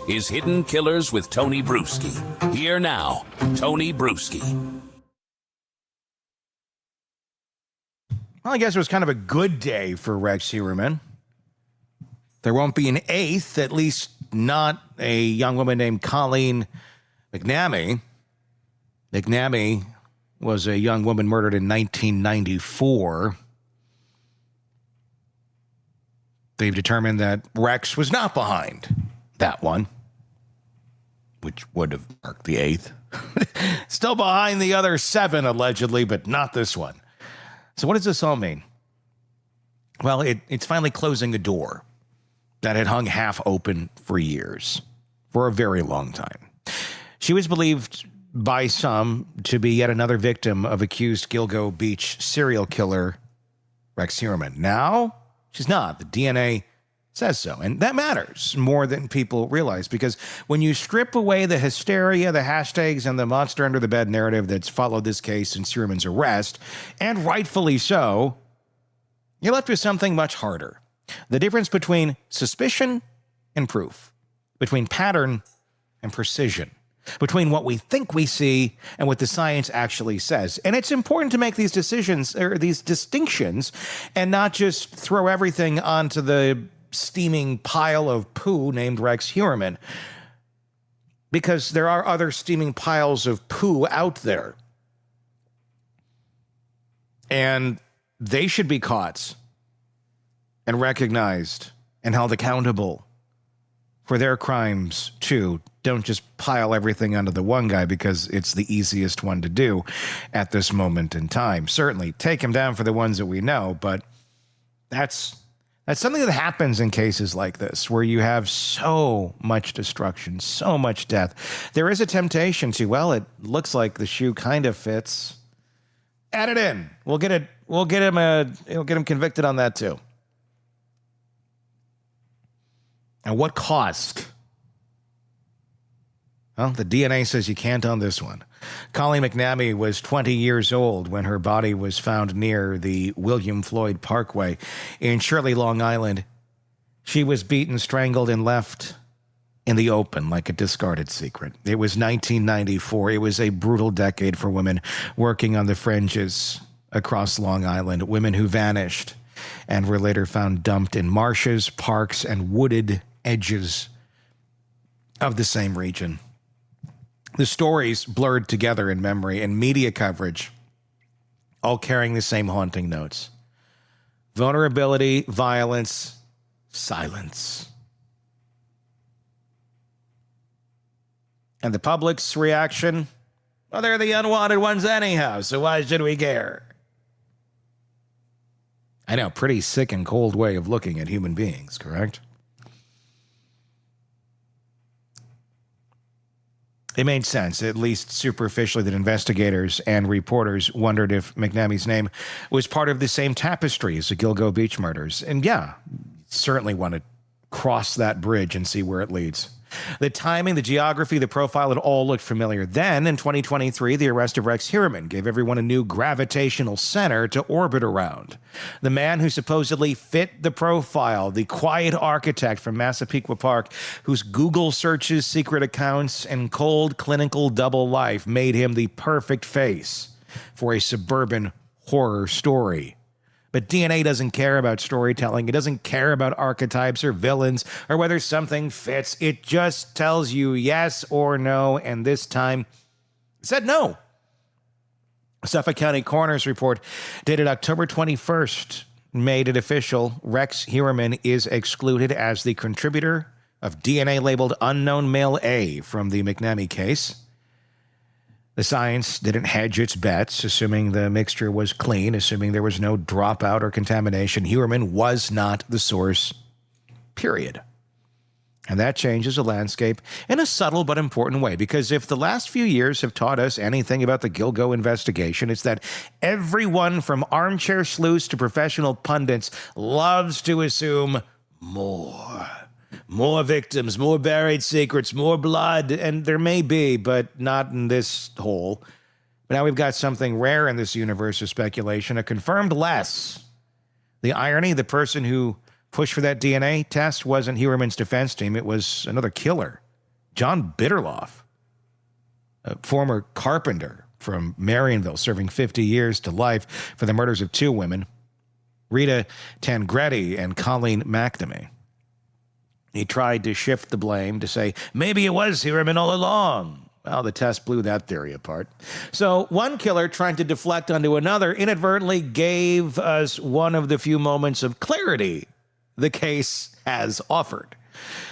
is Hidden Killers with Tony Brueski. Here now, Tony Brueski. Well, I guess it was kind of a good day for Rex Heuermann. There won't be an eighth, at least not a young woman named Colleen McNamee. McNamee was a young woman murdered in 1994. They've determined that Rex was not behind that one, which would have marked the eighth. Still behind the other 7, allegedly, but not this one. So what does this all mean? Well, it's finally closing the door that had hung half open for years, for a very long time. She was believed by some to be yet another victim of accused Gilgo Beach serial killer Rex Heuermann. Now, she's not. The DNA says so. And that matters more than people realize, because when you strip away the hysteria, the hashtags, and the monster under the bed narrative that's followed this case since Heuermann's arrest, and rightfully so, you're left with something much harder. The difference between suspicion and proof, between pattern and precision, between what we think we see and what the science actually says. And it's important to make these decisions, or these distinctions, and not just throw everything onto the steaming pile of poo named Rex Heuermann, because there are other steaming piles of poo out there. And they should be caught and recognized and held accountable for their crimes too. Don't just pile everything onto the one guy because it's the easiest one to do at this moment in time. Certainly take him down for the ones that we know, but that's something that happens in cases like this, where you have so much destruction, so much death. There is a temptation to, well, it looks like the shoe kind of fits. Add it in. We'll get him convicted on that too. And what cost? Well, the DNA says you can't on this one. Colleen McNamee was 20 years old when her body was found near the William Floyd Parkway in Shirley, Long Island. She was beaten, strangled, and left in the open like a discarded secret. It was 1994. It was a brutal decade for women working on the fringes across Long Island, women who vanished and were later found dumped in marshes, parks, and wooded edges of the same region. The stories blurred together in memory and media coverage, all carrying the same haunting notes. Vulnerability, violence, silence. And the public's reaction? Well, they're the unwanted ones anyhow, so why should we care? I know, pretty sick and cold way of looking at human beings, correct? It made sense, at least superficially, that investigators and reporters wondered if McNamee's name was part of the same tapestry as the Gilgo Beach murders. And yeah, certainly want to cross that bridge and see where it leads. The timing, the geography, the profile, it all looked familiar. Then, in 2023, the arrest of Rex Heuermann gave everyone a new gravitational center to orbit around. The man who supposedly fit the profile, the quiet architect from Massapequa Park, whose Google searches, secret accounts, and cold clinical double life made him the perfect face for a suburban horror story. But DNA doesn't care about storytelling. It doesn't care about archetypes or villains or whether something fits. It just tells you yes or no, and this time it said no. Suffolk County Coroner's report dated October 21st made it official. Rex Heuermann is excluded as the contributor of DNA labeled unknown male A from the McNamee case. The science didn't hedge its bets, assuming the mixture was clean, assuming there was no dropout or contamination. Heuermann was not the source, period. And that changes the landscape in a subtle but important way, because if the last few years have taught us anything about the Gilgo investigation, it's that everyone from armchair sleuths to professional pundits loves to assume more. More victims, more buried secrets, more blood, and there may be, but not in this hole. But now we've got something rare in this universe of speculation, a confirmed less. The irony, the person who pushed for that DNA test wasn't Heuermann's defense team, it was another killer John Bittrolff, a former carpenter from Marionville, serving 50 years to life for the murders of 2 women, Rita Tangretti and Colleen McNamee. He tried to shift the blame to say, maybe it was Heuermann all along. Well, the test blew that theory apart. So one killer trying to deflect onto another inadvertently gave us one of the few moments of clarity the case has offered.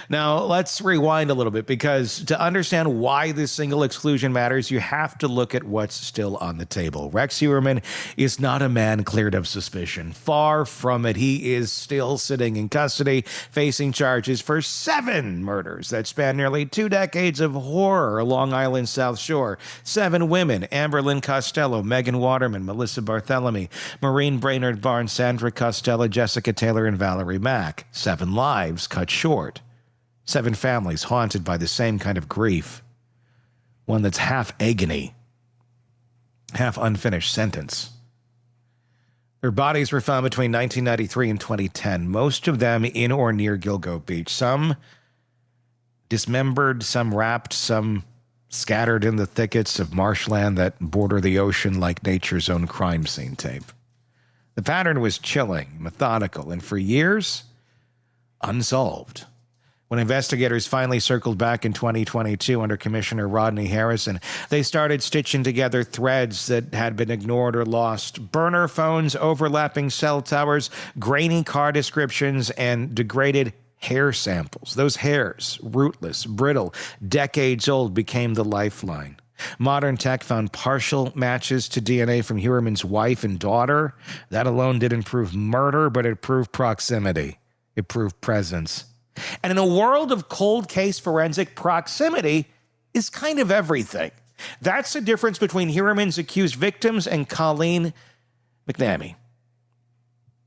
Now, let's rewind a little bit, because to understand why this single exclusion matters, you have to look at what's still on the table. Rex Heuermann is not a man cleared of suspicion. Far from it. He is still sitting in custody, facing charges for 7 murders that span nearly 2 decades of horror along Island's South Shore. 7 women: Amberlynn Costello, Megan Waterman, Melissa Barthélemy, Maureen Brainerd Barnes, Sandra Costello, Jessica Taylor, and Valerie Mack. 7 lives cut short. 7 families haunted by the same kind of grief. One that's half agony, half unfinished sentence. Their bodies were found between 1993 and 2010, most of them in or near Gilgo Beach. Some dismembered, some wrapped, some scattered in the thickets of marshland that border the ocean like nature's own crime scene tape. The pattern was chilling, methodical, and for years, unsolved. When investigators finally circled back in 2022 under Commissioner Rodney Harrison, they started stitching together threads that had been ignored or lost. Burner phones, overlapping cell towers, grainy car descriptions, and degraded hair samples. Those hairs, rootless, brittle, decades old, became the lifeline. Modern tech found partial matches to DNA from Heuermann's wife and daughter. That alone didn't prove murder, but it proved proximity. It proved presence. And in a world of cold case forensic, proximity is kind of everything. That's the difference between Heuermann's accused victims and Colleen McNamee.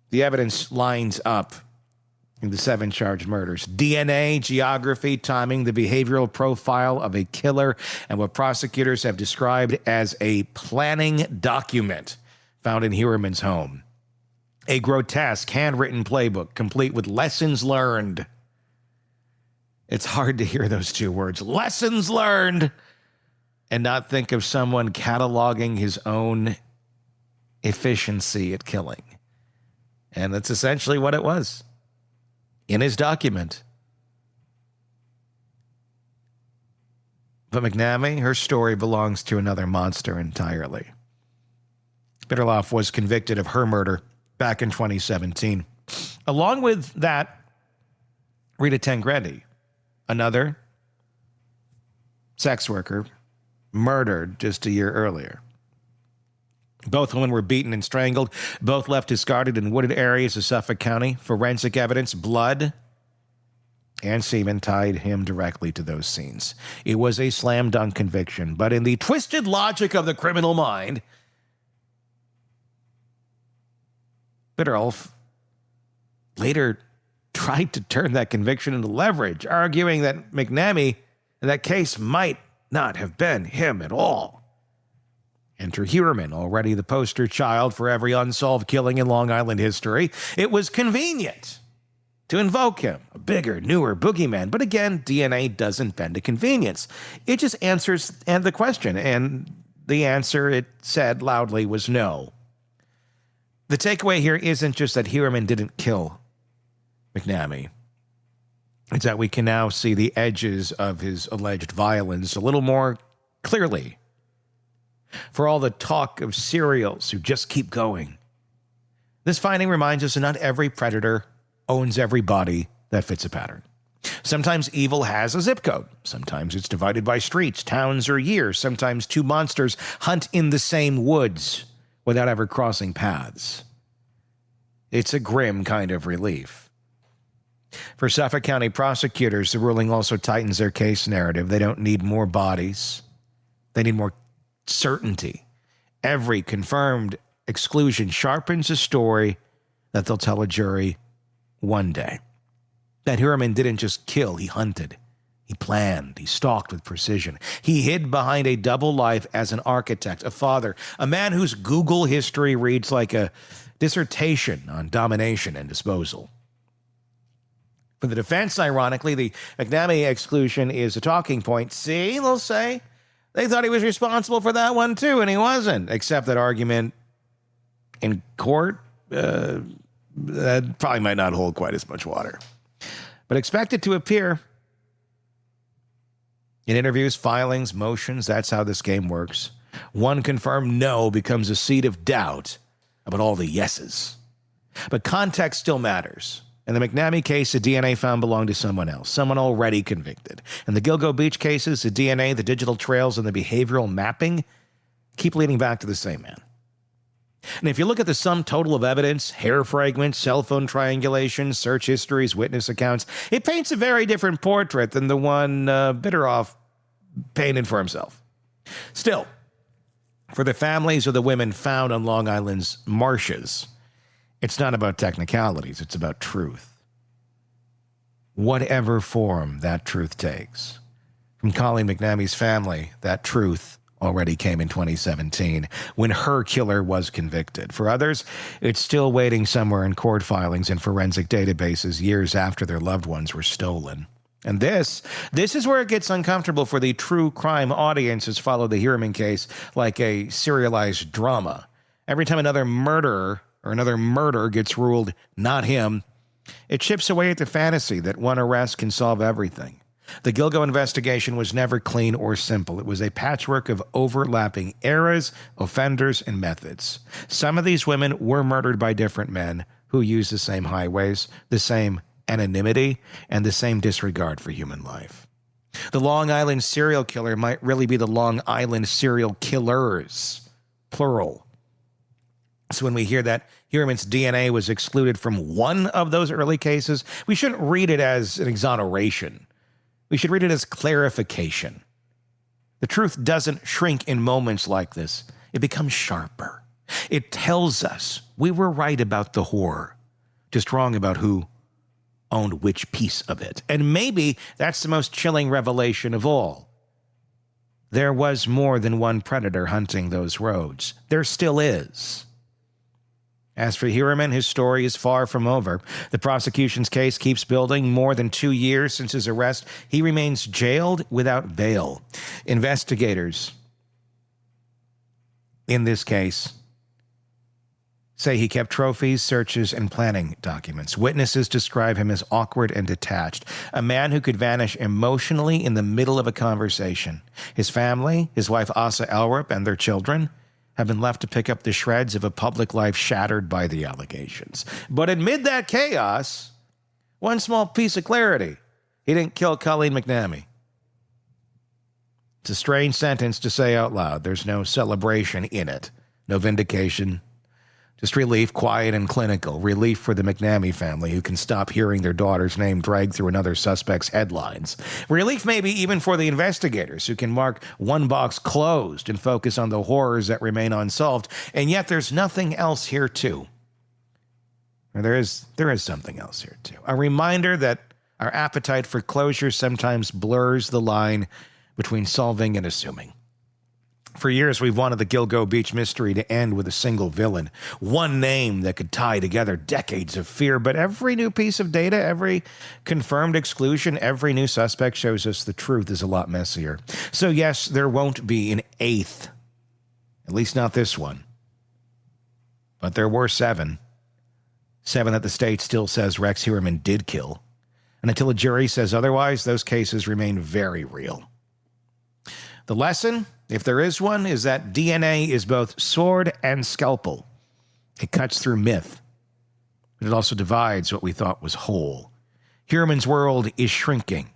The evidence lines up in the 7 charged murders. DNA, geography, timing, the behavioral profile of a killer, and what prosecutors have described as a planning document found in Heuermann's home. A grotesque, handwritten playbook, complete with lessons learned. It's hard to hear those 2 words, lessons learned, and not think of someone cataloging his own efficiency at killing. And that's essentially what it was in his document. But McNamee, her story belongs to another monster entirely. Bittrolff was convicted of her murder back in 2017. Along with that, Rita Tangretti, another sex worker, murdered just a year earlier. Both women were beaten and strangled. Both left discarded in wooded areas of Suffolk County. Forensic evidence, blood, and semen tied him directly to those scenes. It was a slam dunk conviction, but in the twisted logic of the criminal mind, Bittrolff later tried to turn that conviction into leverage, arguing that McNamee in that case might not have been him at all. Enter Heuermann, already the poster child for every unsolved killing in Long Island history. It was convenient to invoke him, a bigger, newer boogeyman. But again, DNA doesn't bend to convenience. It just answers the question, and the answer, it said loudly, was no. The takeaway here isn't just that Heuermann didn't kill McNamee. It's that we can now see the edges of his alleged violence a little more clearly. For all the talk of serials who just keep going, this finding reminds us that not every predator owns every body that fits a pattern. Sometimes evil has a zip code. Sometimes it's divided by streets, towns, or years. Sometimes 2 monsters hunt in the same woods without ever crossing paths. It's a grim kind of relief. For Suffolk County prosecutors, the ruling also tightens their case narrative. They don't need more bodies. They need more certainty. Every confirmed exclusion sharpens a story that they'll tell a jury one day. That Heuermann didn't just kill, he hunted. He planned, he stalked with precision. He hid behind a double life as an architect, a father, a man whose Google history reads like a dissertation on domination and disposal. For the defense, ironically, the McNamee exclusion is a talking point. See, they'll say, they thought he was responsible for that one too, and he wasn't. Except that argument in court, that probably might not hold quite as much water. But expect it to appear in interviews, filings, motions. That's how this game works. One confirmed no becomes a seed of doubt about all the yeses. But context still matters. In the McNamee case, the DNA found belonged to someone else, someone already convicted. In the Gilgo Beach cases, the DNA, the digital trails, and the behavioral mapping keep leading back to the same man. And if you look at the sum total of evidence, hair fragments, cell phone triangulation, search histories, witness accounts, it paints a very different portrait than the one Bittrolff painted for himself. Still, for the families of the women found on Long Island's marshes, it's not about technicalities, it's about truth. Whatever form that truth takes. From Colleen McNamee's family, that truth already came in 2017 when her killer was convicted. For others, it's still waiting somewhere in court filings and forensic databases years after their loved ones were stolen. And this is where it gets uncomfortable for the true crime audiences follow the Heuermann case like a serialized drama. Every time another murderer or another murder gets ruled not him, it chips away at the fantasy that one arrest can solve everything. The Gilgo investigation was never clean or simple. It was a patchwork of overlapping eras, offenders, and methods. Some of these women were murdered by different men who used the same highways, the same anonymity, and the same disregard for human life. The Long Island serial killer might really be the Long Island serial killers, plural. So when we hear that Heuermann's DNA was excluded from one of those early cases, we shouldn't read it as an exoneration. We should read it as clarification. The truth doesn't shrink in moments like this. It becomes sharper. It tells us we were right about the horror, just wrong about who owned which piece of it. And maybe that's the most chilling revelation of all. There was more than one predator hunting those roads. There still is. As for Heuermann, his story is far from over. The prosecution's case keeps building. More than 2 years since his arrest, he remains jailed without bail. Investigators in this case say he kept trophies, searches, and planning documents. Witnesses describe him as awkward and detached, a man who could vanish emotionally in the middle of a conversation. His family, his wife Asa Elrup, and their children have been left to pick up the shreds of a public life shattered by the allegations. But amid that chaos, one small piece of clarity: he didn't kill Colleen McNamee. It's a strange sentence to say out loud. There's no celebration in it, no vindication, just relief, quiet and clinical. Relief for the McNamee family who can stop hearing their daughter's name dragged through another suspect's headlines. Relief maybe even for the investigators who can mark one box closed and focus on the horrors that remain unsolved. And yet there's nothing else here too. Or there is something else here too. A reminder that our appetite for closure sometimes blurs the line between solving and assuming. For years, we've wanted the Gilgo Beach mystery to end with a single villain, one name that could tie together decades of fear. But every new piece of data, every confirmed exclusion, every new suspect shows us the truth is a lot messier. So yes, there won't be an eighth, at least not this one. But there were seven that the state still says Rex Heuermann did kill. And until a jury says otherwise, those cases remain very real. The lesson, if there is one, is that DNA is both sword and scalpel. It cuts through myth, but it also divides what we thought was whole. Heuermann's world is shrinking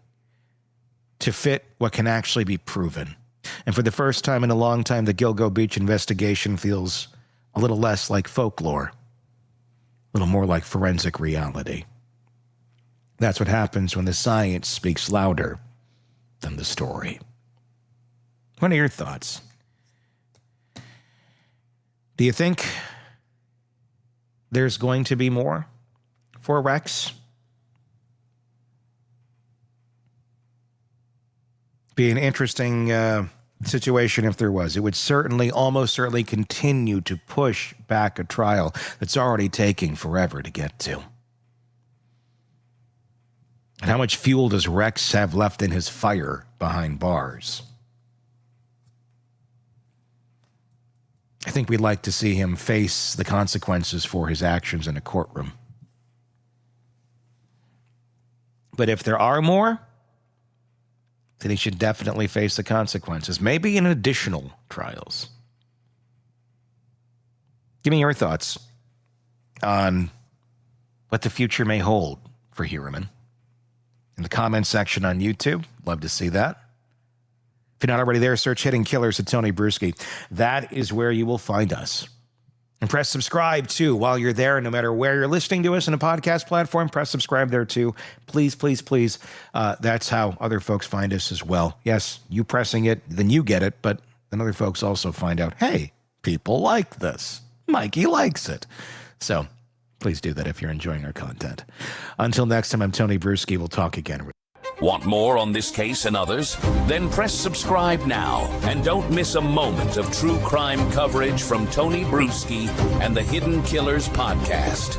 to fit what can actually be proven. And for the first time in a long time, the Gilgo Beach investigation feels a little less like folklore, a little more like forensic reality. That's what happens when the science speaks louder than the story. What are your thoughts? Do you think there's going to be more for Rex? Be an interesting situation if there was. It would almost certainly continue to push back a trial that's already taking forever to get to. And how much fuel does Rex have left in his fire behind bars? I think we'd like to see him face the consequences for his actions in a courtroom. But if there are more, then he should definitely face the consequences, maybe in additional trials. Give me your thoughts on what the future may hold for Heuermann in the comments section on YouTube. Love to see that. If you're not already there, search Hidden Killers at Tony Brueski. That is where you will find us. And press subscribe, too, while you're there. No matter where you're listening to us in a podcast platform, press subscribe there, too. Please, please, please. That's how other folks find us as well. Yes, you pressing it, then you get it, but then other folks also find out, hey, people like this. Mikey likes it. So please do that if you're enjoying our content. Until next time, I'm Tony Brueski. We'll talk again. Want more on this case and others? Then press subscribe now and don't miss a moment of true crime coverage from Tony Brueski and the Hidden Killers podcast.